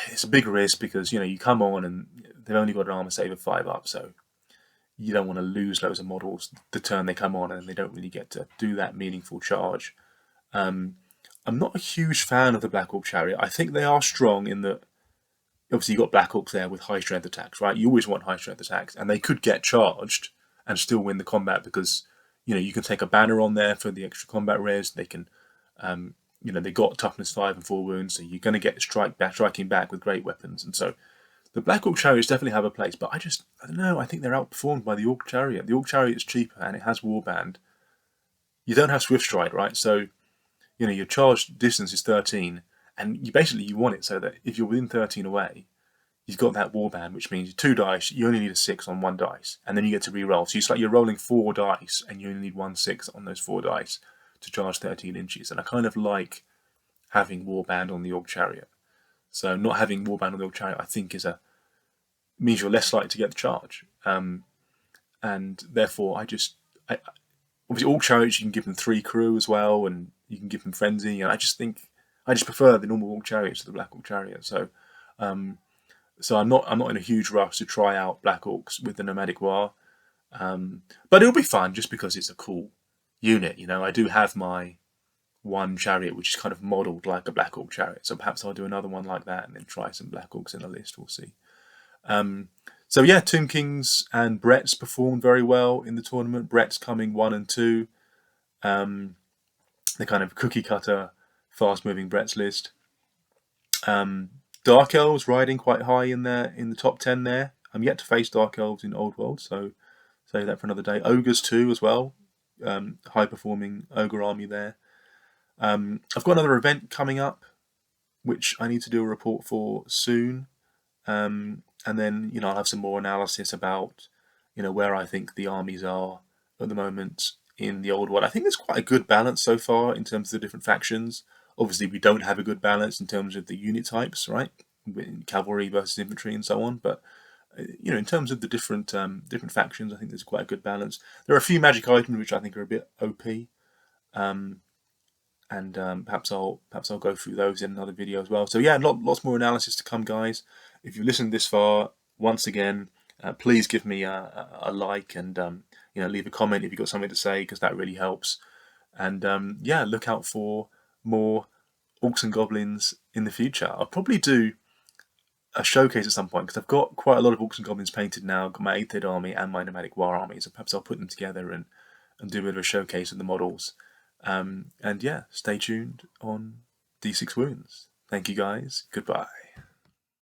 it's a big risk, because you come on and they've only got an armor save of 5 up, so you don't want to lose loads of models the turn they come on, and they don't really get to do that meaningful charge. I'm not a huge fan of the Black Orc chariot. I think they are strong in that, obviously you've got Black Orcs there with high strength attacks, right? You always want high strength attacks, and they could get charged and still win the combat, because you can take a banner on there for the extra combat res. They can, they got toughness 5 and 4 wounds, so you're going to get striking back with great weapons. And so the Black Orc chariots definitely have a place, but I don't know. I think they're outperformed by the Orc chariot. The Orc chariot is cheaper and it has warband. You don't have swift stride, right? So your charge distance is 13, and you want it so that if you're within 13 away, you've got that warband, which means 2 dice, you only need a 6 on 1 dice, and then you get to re-roll. So it's like you're rolling 4 dice, and you only need 1 6 on those 4 dice to charge 13 inches. And I kind of like having warband on the Orc chariot. So not having warband on the Orc chariot, I think, means you're less likely to get the charge. And therefore, obviously Orc chariots, you can give them 3 crew as well, and you can give them frenzy. And I just prefer the normal Orc chariots to the Black Orc chariot. So I'm not in a huge rush to try out Black Orcs with the Nomadic Waaagh. But it'll be fun just because it's a cool unit. You know, I do have my one chariot which is kind of modelled like a Black Orc chariot, so perhaps I'll do another one like that and then try some Black Orcs in the list. We'll see. So yeah, Tomb Kings and Brett's performed very well in the tournament. Brett's coming 1 and 2. The kind of cookie cutter, fast moving Brett's list. Dark Elves riding quite high in the top 10 there. I'm yet to face Dark Elves in Old World, so save that for another day. Ogres too as well. High performing Ogre army there. I've got another event coming up, which I need to do a report for soon. And then, you know, I'll have some more analysis about, you know, where I think the armies are at the moment in the Old World. I think there's quite a good balance so far in terms of the different factions. Obviously, we don't have a good balance in terms of the unit types, right? Cavalry versus infantry and so on. But, you know, in terms of the different factions, I think there's quite a good balance. There are a few magic items which I think are a bit OP. And perhaps I'll go through those in another video as well. So yeah, lots more analysis to come, guys. If you've listened this far, once again, please give me a like and you know, leave a comment if you've got something to say, because that really helps. And yeah, look out for more Orcs and Goblins in the future. I'll probably do a showcase at some point, because I've got quite a lot of Orcs and Goblins painted now. I've got my 8th Ed army and my Nomadic Waaagh army, so perhaps I'll put them together and do a bit of a showcase of the models. And yeah, stay tuned on D6 Wounds. Thank you guys. Goodbye.